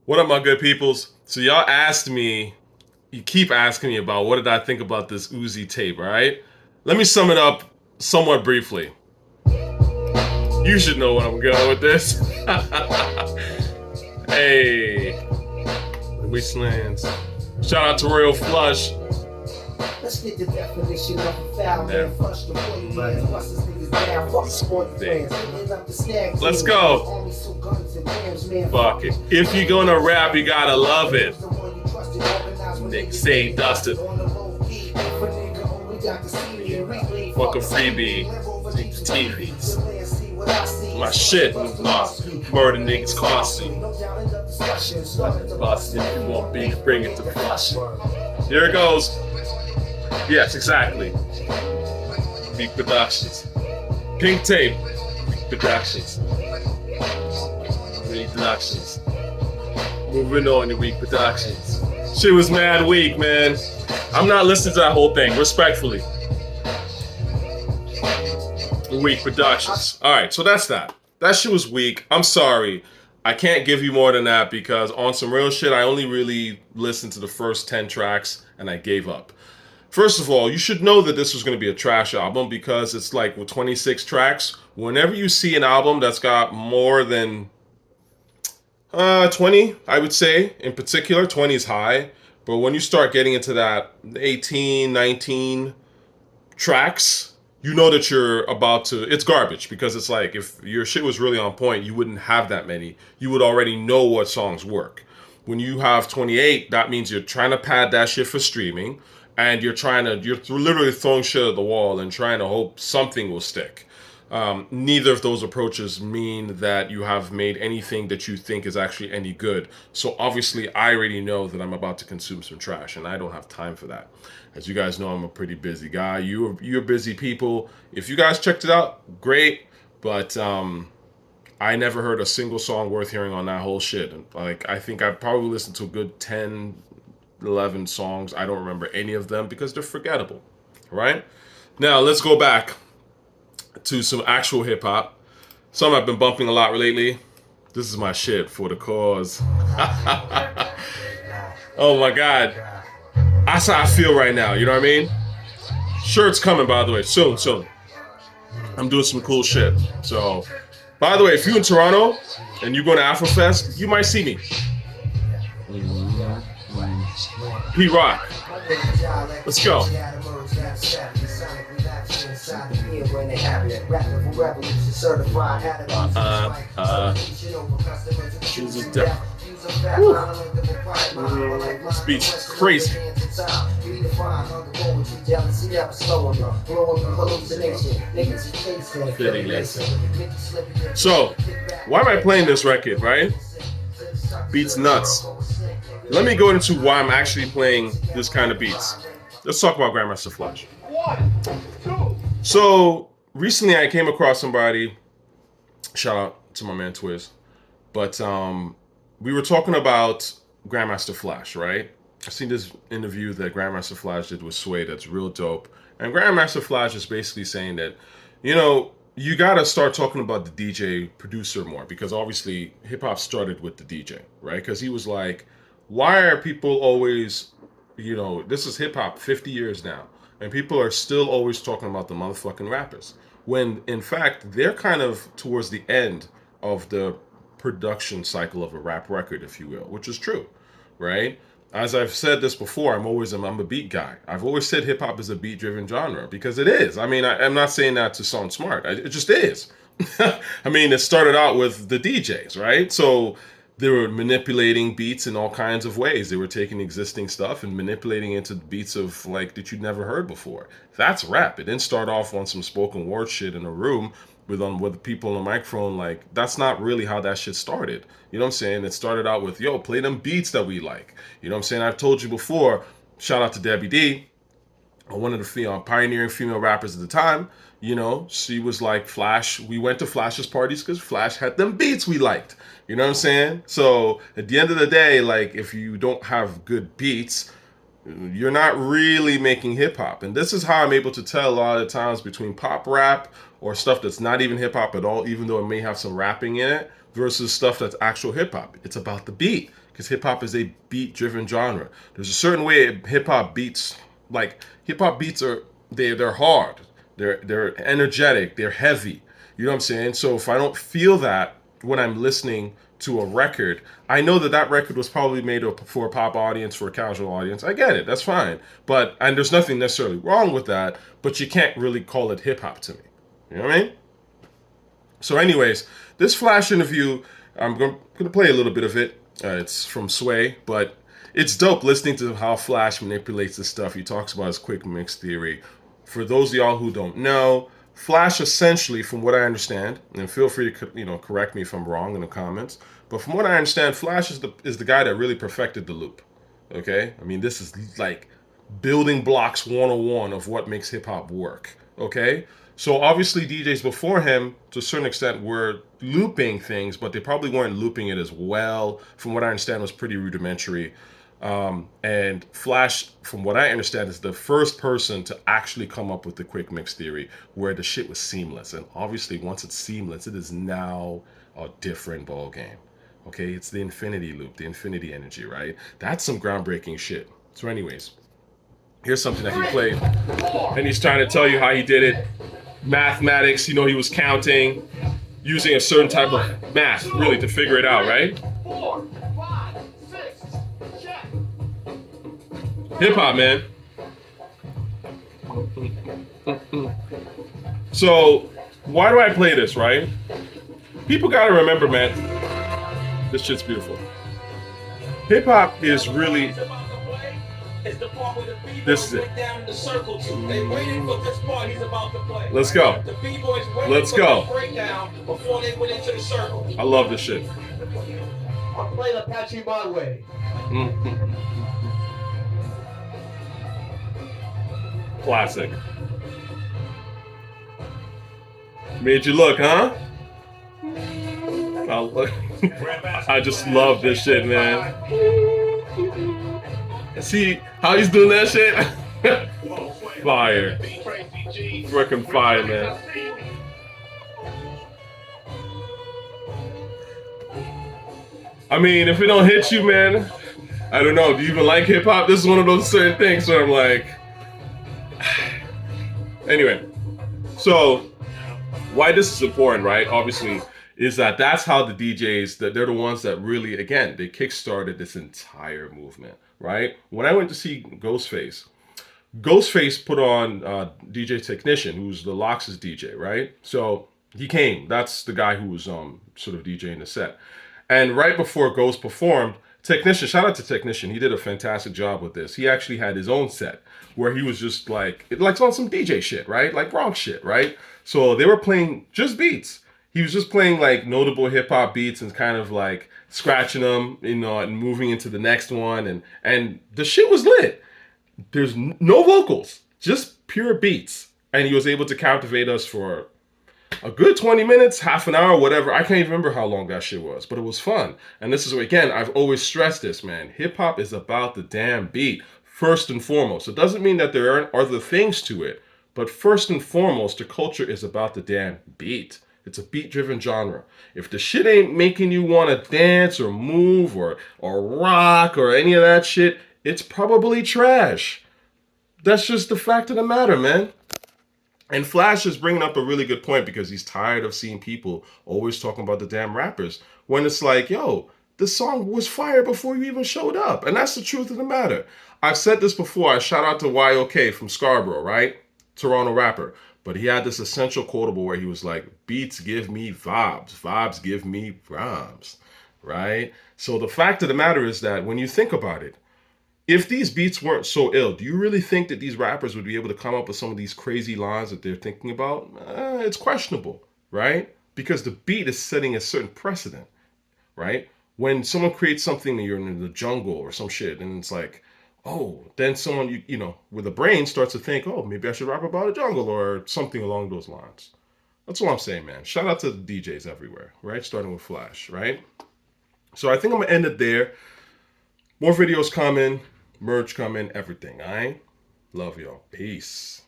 What up, my good peoples? So y'all asked me, you keep asking me about what did I think about this Uzi tape, all right? Let me sum it up somewhat briefly. You should know what I'm going with this. Hey, Wastelands. Shout out to Royal Flush. Let's get the definition of a foul man. Flush the 40 man. Bust his niggas down. Fuck sport fans. Let's go. Fuck it. If you're gonna rap, you gotta love it. Nick say dusted. Fuck a freebie. TVs. My shit was lost. Murder niggas costly. Busted. If you want beef, bring it to the flush. Here it goes. Yes, exactly. Weak Productions. Pink Tape. Weak Productions. Weak Productions. Moving on to Weak Productions. Shit was mad weak, man. I'm not listening to that whole thing, respectfully. Weak Productions. Alright, so that's that. That shit was weak. I'm sorry. I can't give you more than that because on some real shit, I only really listened to the first 10 tracks and I gave up. First of all, you should know that this was going to be a trash album because it's like with 26 tracks. Whenever you see an album that's got more than 20, I would say, in particular, 20 is high. But when you start getting into that 18, 19 tracks, you know that you're about to, it's garbage because it's like if your shit was really on point, you wouldn't have that many. You would already know what songs work. When you have 28, that means you're trying to pad that shit for streaming. And you're literally throwing shit at the wall and trying to hope something will stick. Neither of those approaches mean that you have made anything that you think is actually any good. So obviously, I already know that I'm about to consume some trash, and I don't have time for that. As you guys know, I'm a pretty busy guy. You're busy people. If you guys checked it out, great. But I never heard a single song worth hearing on that whole shit. Like I think I probably listened to a good 10. 11 songs. I don't remember any of them because they're forgettable, right? Now, let's go back to some actual hip-hop. Some I've been bumping a lot lately. This is my shit for the cause. Oh my God. That's how I feel right now, you know what I mean? Shirt's coming, by the way, soon. I'm doing some cool shit. So, by the way, if you're in Toronto and you're going to AfroFest, you might see me. P-Rock. Let's go. Speech crazy. So, why am I playing this record, right? Beats nuts. Let me go into why I'm actually playing this kind of beats. Let's talk about Grandmaster Flash. So recently I came across somebody, shout out to my man Twiz, but we were talking about Grandmaster Flash, right? I've seen this interview that Grandmaster Flash did with Sway that's real dope. And Grandmaster Flash is basically saying that, you know, you gotta start talking about the DJ producer more because obviously hip hop started with the DJ, right? Because he was like, why are people always, you know, this is hip hop 50 years now, and people are still always talking about the motherfucking rappers, when in fact they're kind of towards the end of the production cycle of a rap record, if you will, which is true, right? As I've said this before, I'm a beat guy. I've always said hip hop is a beat driven genre because it is. I mean, I'm not saying that to sound smart. It just is. I mean, it started out with the DJs, right? So they were manipulating beats in all kinds of ways. They were taking existing stuff and manipulating it into beats of like that you'd never heard before. That's rap. It didn't start off on some spoken word shit in a room with people on the microphone. Like, that's not really how that shit started. You know what I'm saying? It started out with, yo, play them beats that we like. You know what I'm saying? I've told you before, shout out to Debbie D, one of the pioneering female rappers at the time. You know, she was like Flash. We went to Flash's parties because Flash had them beats we liked. You know what I'm saying? So at the end of the day, like, if you don't have good beats, you're not really making hip hop. And this is how I'm able to tell a lot of times between pop rap or stuff that's not even hip hop at all, even though it may have some rapping in it, versus stuff that's actual hip hop. It's about the beat. because hip hop is a beat driven genre. There's a certain way hip hop beats, like hip hop beats are they're hard, they're energetic, they're heavy. You know what I'm saying? So if I don't feel that when I'm listening to a record, I know that that record was probably made for a pop audience, for a casual audience. I get it, that's fine. And there's nothing necessarily wrong with that, but you can't really call it hip hop to me. You know what I mean? So anyways, this Flash interview, I'm going to play a little bit of it. It's from Sway, but it's dope listening to how Flash manipulates this stuff. He talks about his quick mix theory. For those of y'all who don't know, Flash essentially, from what I understand, and feel free to correct me if I'm wrong in the comments, but from what I understand, Flash is the guy that really perfected the loop. Okay? I mean, this is like building blocks 101 of what makes hip hop work. Okay? So obviously DJs before him, to a certain extent, were looping things, but they probably weren't looping it as well. From what I understand, was pretty rudimentary. And Flash, from what I understand, is the first person to actually come up with the quick mix theory, where the shit was seamless. And obviously, once it's seamless, it is now a different ball game. Okay, it's the infinity loop, the infinity energy, right? That's some groundbreaking shit. So, anyways, here's something that he played, and he's trying to tell you how he did it. Mathematics, he was counting, using a certain type of math, really, to figure it out, right? 4, 5, 6, check. Hip hop, man. So, why do I play this, right? People gotta remember, man, this shit's beautiful. Hip hop is really. This is it. Let's go. Let's go. I love this shit. I play Apache my way. Classic. Made you look, huh? I just love this shit, man. See how he's doing that shit? Fire. Freaking fire, man. I mean, if it don't hit you, man, I don't know. Do you even like hip hop? This is one of those certain things where I'm like. Anyway, so why this is important, right? Obviously, is that's how the DJs, that they're the ones that really, again, they kickstarted this entire movement, right? When I went to see Ghostface put on DJ Technician, who's the Lox's DJ, right? So he came. That's the guy who was sort of DJing the set. And right before Ghost performed, Technician, shout out to Technician, he did a fantastic job with this. He actually had his own set where he was just like on some DJ shit, right? Like Bronx shit, right? So they were playing just beats. He was just playing like notable hip hop beats and kind of like scratching them, and moving into the next one. And the shit was lit. There's no vocals, just pure beats. And he was able to captivate us for a good 20 minutes, half an hour, whatever. I can't even remember how long that shit was, but it was fun. And this is where, again, I've always stressed this, man. Hip hop is about the damn beat, first and foremost. It doesn't mean that there aren't other things to it, but first and foremost, the culture is about the damn beat. It's a beat-driven genre. If the shit ain't making you want to dance or move or rock or any of that shit, it's probably trash. That's just the fact of the matter, man. And Flash is bringing up a really good point because he's tired of seeing people always talking about the damn rappers when it's like, yo, the song was fire before you even showed up. And that's the truth of the matter. I've said this before. I shout out to Wio-K from Scarborough, right? Toronto rapper. But he had this essential quotable where he was like, beats give me vibes. Vibes give me rhymes, right? So the fact of the matter is that when you think about it, if these beats weren't so ill, do you really think that these rappers would be able to come up with some of these crazy lines that they're thinking about? It's questionable, right? Because the beat is setting a certain precedent, right? When someone creates something and you're in the jungle or some shit, and it's like, oh, then someone, with a brain starts to think, oh, maybe I should rap about a jungle or something along those lines. That's all I'm saying, man. Shout out to the DJs everywhere, right? Starting with Flash, right? So I think I'm going to end it there. More videos coming. Merch coming, everything, all right? Love y'all. Peace.